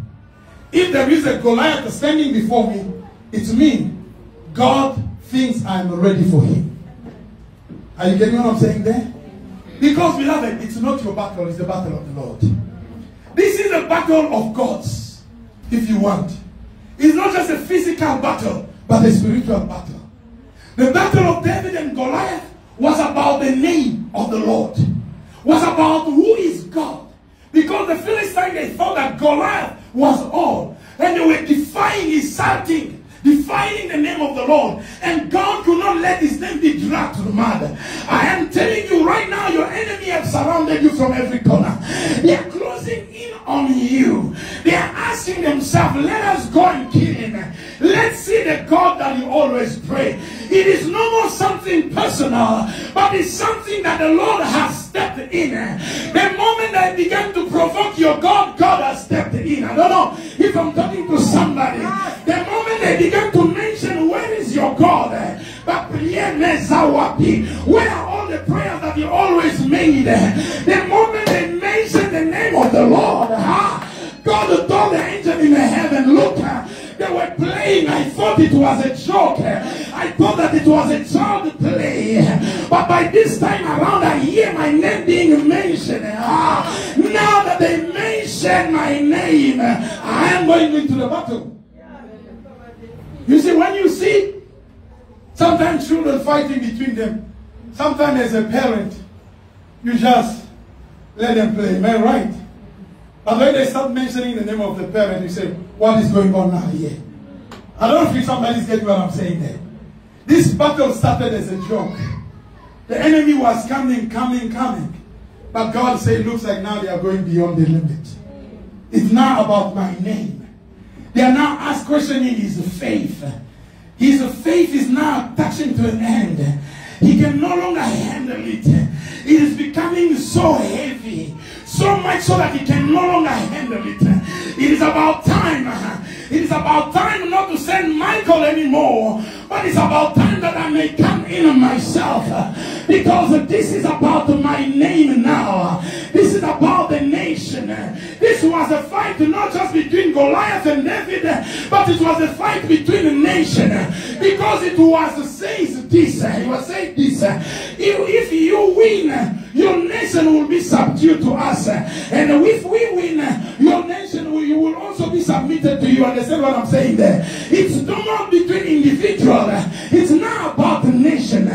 if there is a Goliath standing before me, it means God thinks I'm ready for him. Are you getting what I'm saying there? Because, beloved, it's not your battle, it's the battle of the Lord. This is a battle of gods, if you want. It's not just a physical battle, but a spiritual battle. The battle of David and Goliath was about the name of the Lord. Was about who is God. Because the Philistines, they thought that Goliath was all. And they were defying, insulting, defining the name of the Lord. And God could not let his name be dragged to the mud. I am telling you right now, your enemy have surrounded you from every corner. They are closing in on you. They are asking themselves, let us go and kill him. Let's see the God that you always pray. It is no more something personal, but it's something that the Lord has stepped in. The moment I began to provoke your God, God has stepped in. I don't know if I'm talking to somebody. The moment they began to mention, where is your God? But where are all the prayers that you always made? The moment they mentioned the name of the Lord, God told the angel in the heaven, look, they were playing. I thought it was a joke. I thought that it was a child play. But by this time around, I hear my name being mentioned. Now that they mention my name, I am going into the battle. You see, when you see sometimes children fighting between them, sometimes as a parent, you just let them play. Am I right? But when they start mentioning the name of the parent, you say, what is going on now here? I don't know if somebody's getting what I'm saying there. This battle started as a joke. The enemy was coming. But God said, looks like now they are going beyond the limit. It's now about my name. They are now questioning his faith. His faith is now touching to an end. He can no longer handle it. It is becoming so heavy, so much so that he can no longer handle it. It is about time. It is about time not to send Michael anymore, but it's about time that I may come in myself, because this is about my name now. This is about the nation. This was a fight not just between Goliath and David, but it was a fight between the nation, because it was says this. He was saying this: if you win, your nation will be subdued to us, and if we win, your nation will also be submitted to you. Understand what I'm saying there? It's not between individuals. It's now about the nation.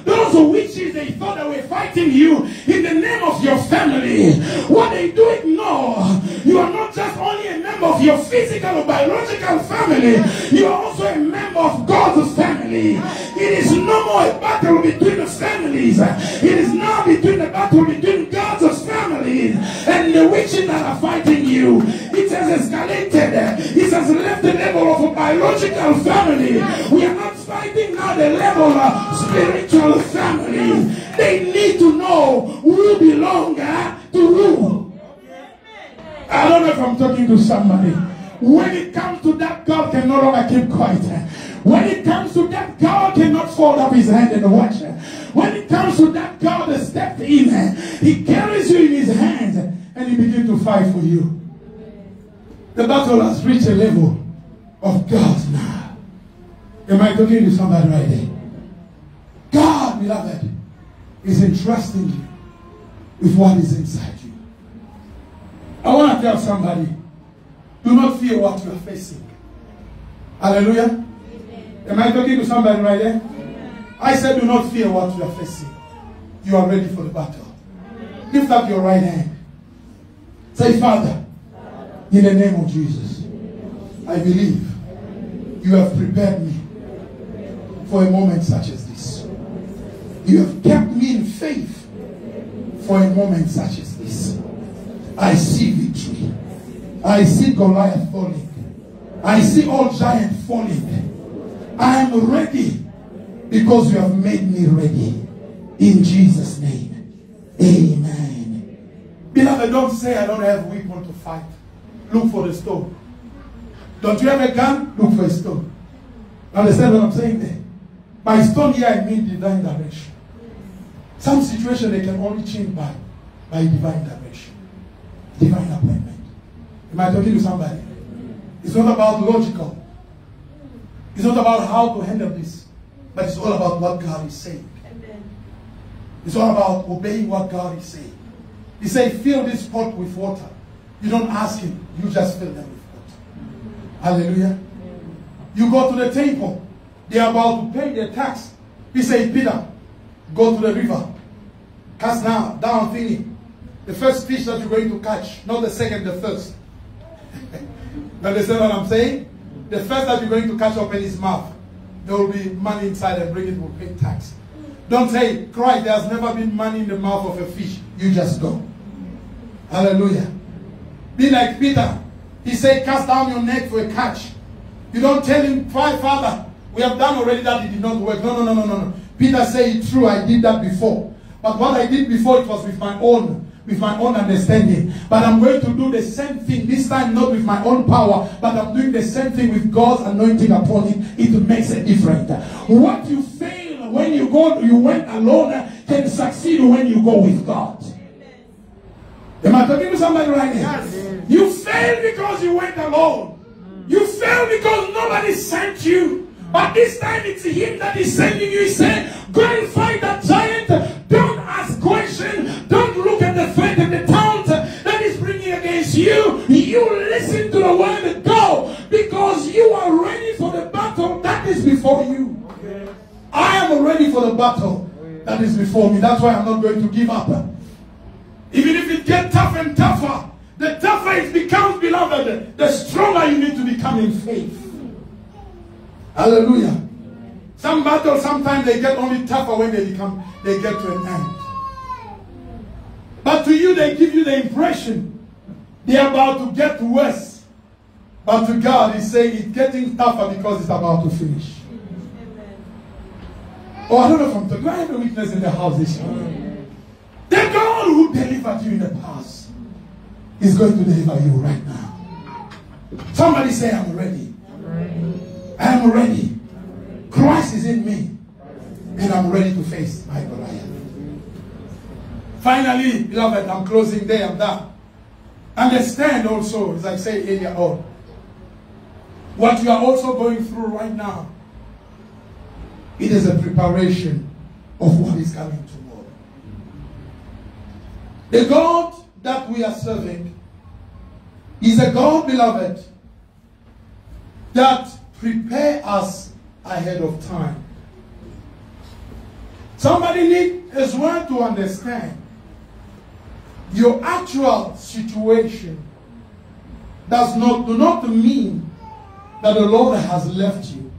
Those witches, they thought they were fighting you in the name of your family. What they do ignore, you are not just only a member of your physical or biological family, you are also a member of God's family. It is no more a battle between the families. It is now between the battle between God's families and the witches that are fighting you. It has escalated. It has left the level of a biological family. We are not fighting now the level of spiritual family. They need to know who belongs to who. I don't know if I'm talking to somebody. When it comes to that, God can no longer keep quiet. When it comes to that, God cannot fold up his hand and watch. When it comes to that, God has stepped in. He carries you in his hands and he begins to fight for you. The battle has reached a level of God now. Am I talking to somebody right there? God, beloved, is entrusting you with what is inside you. I want to tell somebody, do not fear what you are facing. Hallelujah. Amen. Am I talking to somebody right there? Amen. I said do not fear what you are facing. You are ready for the battle. Amen. Lift up your right hand. Say, Father, in the name of Jesus, I believe you have prepared me for a moment such as this. You have kept me in faith for a moment such as this. I see victory. I see Goliath falling. I see all giants falling. I am ready because you have made me ready. In Jesus' name. Amen. Beloved, don't say I don't have a weapon to fight. Look for the stone. Don't you have a gun? Look for a stone. Understand what I'm saying there? By stone here I mean divine direction. Some situation they can only change by divine direction. Divine appointment. Am I talking to somebody? It's not about logical. It's not about how to handle this. But it's all about what God is saying. Amen. It's all about obeying what God is saying. He said, fill this pot with water. You don't ask him. You just fill them with water. Hallelujah. Amen. You go to the temple. They are about to pay their tax. He said, Peter, go to the river. Cast down thinking. The first fish that you're going to catch. Not the second, the first. Understand what I'm saying? The first that you're going to catch open his mouth. There will be money inside and bring it will pay tax. Don't say, Christ, there's never been money in the mouth of a fish. You just go. Hallelujah. Be like Peter. He said, cast down your net for a catch. You don't tell him, Father, we have done already that it did not work. No. Peter said, true, I did that before. But what I did before, it was with my own understanding. But I'm going to do the same thing. This time not with my own power, but I'm doing the same thing with God's anointing upon it. It makes a difference. What you fail when you went alone can succeed when you go with God. Am I talking to somebody right now? Yes. You failed because you went alone. You failed because nobody sent you. But this time it's him that is sending you. He said, go and fight that giant. Don't ask questions. Don't look at the threat and the taunt that is bringing against you. You listen to the word and go. Because you are ready for the battle that is before you. Okay. I am ready for the battle that is before me. That's why I'm not going to give up. Even if it gets tough and tougher, the tougher it becomes, beloved, the stronger you need to become in faith. Hallelujah. Some battles, sometimes they get only tougher when they get to an end. But to you, they give you the impression they're about to get worse. But to God, He's saying it's getting tougher because it's about to finish. Amen. Oh, I don't know if I'm talking. Do I have a witness in the house this morning? The God who delivered you in the past is going to deliver you right now. Somebody say, I'm ready. I am ready. Christ is in me. And I'm ready to face my Goliath. Finally, beloved, I'm closing there. I'm done. Understand also, as I said earlier on, what you are also going through right now. It is a preparation of what is coming tomorrow. The God that we are serving is a God, beloved, that prepares us ahead of time. Somebody needs as well to understand your actual situation do not mean that the Lord has left you,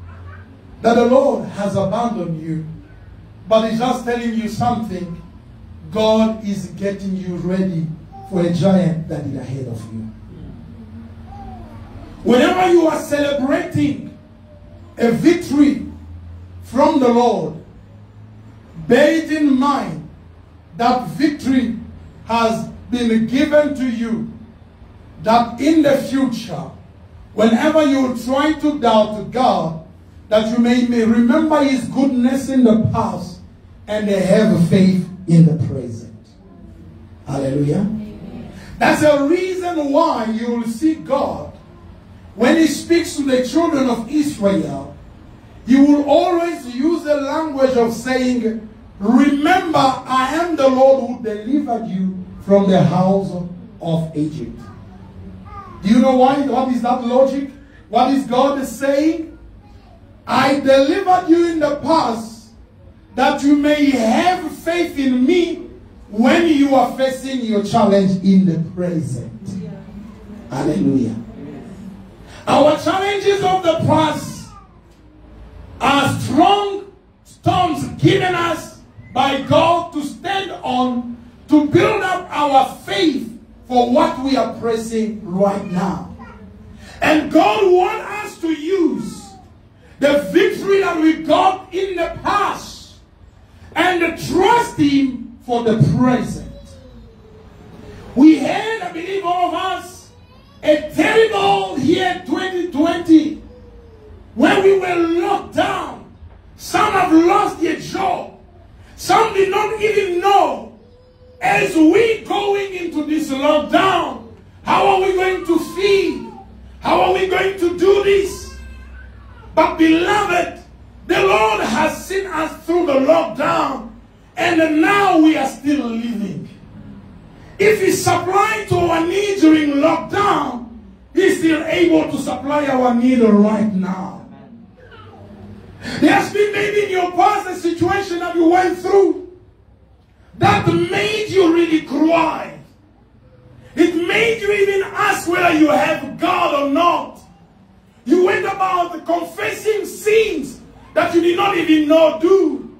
that the Lord has abandoned you, but it's just telling you something. God is getting you ready for a giant that is ahead of you. Whenever you are celebrating a victory from the Lord, bear it in mind that victory has been given to you, that in the future, whenever you try to doubt God, that you may remember His goodness in the past and have faith in the present. Hallelujah. Amen. That's a reason why you will see God, when He speaks to the children of Israel, He will always use the language of saying, remember, I am the Lord who delivered you from the house of Egypt. Do you know why? What is that logic? What is God saying? I delivered you in the past that you may have faith in me when you are facing your challenge in the present. Yeah. Hallelujah. Our challenges of the past are strong stones given us by God to stand on, to build up our faith for what we are pressing right now. And God wants us to use the victory that we got in the past and trust Him for the present. We had, I believe all of us, a terrible year 2020 when we were locked down. Some have lost their job. Some did not even know, as we going into this lockdown, how are we going to feed? How are we going to do this? But beloved, the Lord has seen us through the lockdown, and now we are still living. If He supplied to our needs during lockdown, He's still able to supply our need right now. There has been maybe in your past a situation that you went through that made you really cry. It made you even ask whether you have God or not. You went about confessing sins that you did not even know do.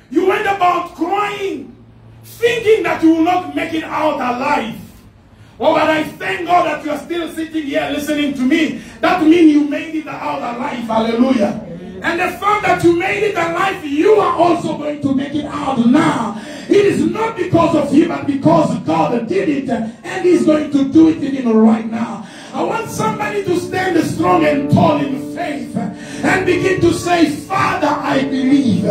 You went about crying, thinking that you will not make it out alive. Oh, but I thank God that you are still sitting here listening to me. That means you made it out alive. Hallelujah. And the fact that you made it alive, you are also going to make it out now. It is not because of you, but because God did it, and He's going to do it even right now. I want somebody to stand strong and tall in faith and begin to say, Father, I believe.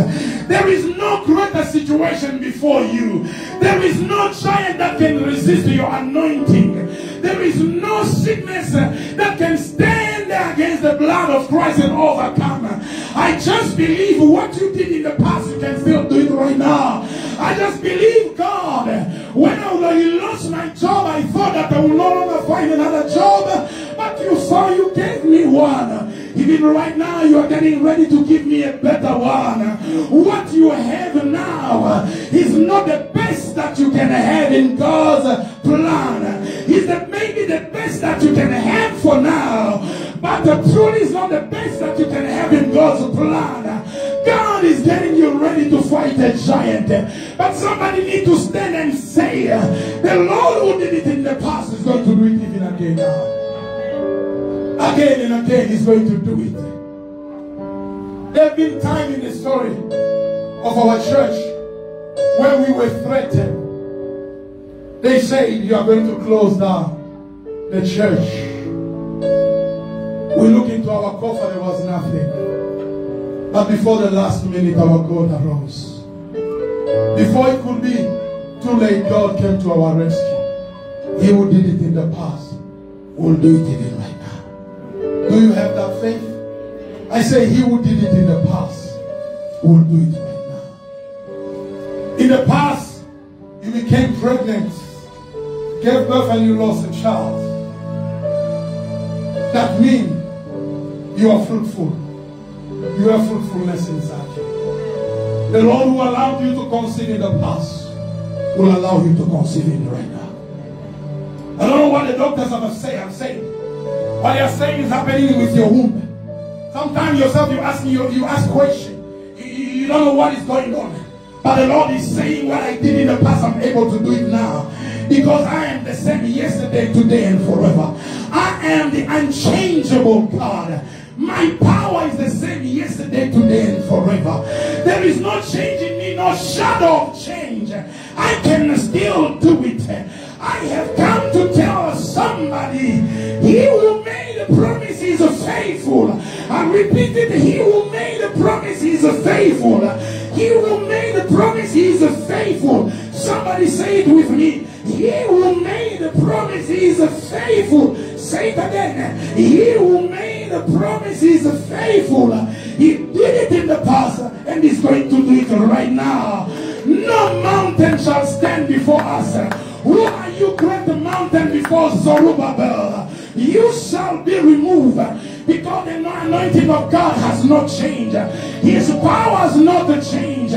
There is no greater situation before you. There is no giant that can resist your anointing. There is no sickness that can stand against the blood of Christ and overcome. I just believe what you did in the past, you can still do it right now. I just believe, God, when I lost my job, I thought that I would no longer find another job, but you saw you gave me one. Even right now, you are getting ready to give me a better one. What you have now is not the best that you can have in God's plan. It's maybe the best that you can have for now, but the truth is not the best that you can have in God's plan. God is getting you ready to fight a giant. But somebody needs to stand and say, the Lord who did it in the past is going to do it even again now. Again and again, He's going to do it. There have been times in the story of our church where we were threatened. They say you are going to close down the church. We look into our coffer, there was nothing. But before the last minute, our God arose. Before it could be too late, God came to our rescue. He who did it in the past will do it even right now. Do you have that faith? I say, he who did it in the past will do it right now. In the past, you became pregnant, gave birth, and you lost a child. That means you are fruitful. You have fruitfulness inside you. The Lord who allowed you to conceive in the past will allow you to conceive in right now. I don't know what the doctors have said. I'm saying what they are saying is happening with your womb. Sometimes yourself you ask questions. You don't know what is going on. But the Lord is saying, what I did in the past, I'm able to do it now. Because I am the same yesterday, today, and forever. I am the unchangeable God. My power is the same yesterday, today, and forever. There is no change in me, no shadow of change. I can still do it. I have come to tell somebody, he who made the promise is faithful. I repeat it, he who made the promise is faithful. He who made the promise is faithful. Somebody say it with me. He who made the promise is faithful. Say it again. He who made the promise is faithful. He did it in the past and is going to do it right now. No mountain shall stand before us. Who are you, great mountain, before Zerubbabel? You shall be removed, because the anointing of God has not changed. His power has not changed.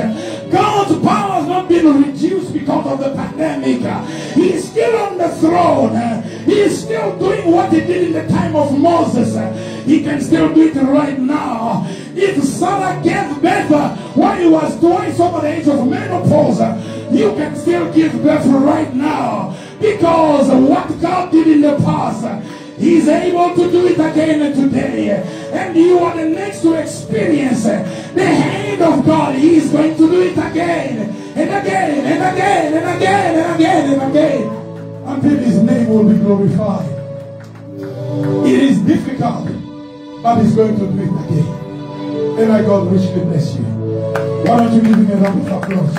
God's power has not been reduced because of the pandemic. He is still on the throne. He is still doing what he did in the time of Moses. He can still do it right now. If Sarah gave birth when he was twice over the age of menopause, you can still give birth right now. Because what God did in the past, he's able to do it again today. And you are the next to experience the hand of God. He is going to do it again and again and again and again and again and again, until his name will be glorified. It is difficult, but he's going to do it again. And may God richly bless you. Why don't you give him a round of applause?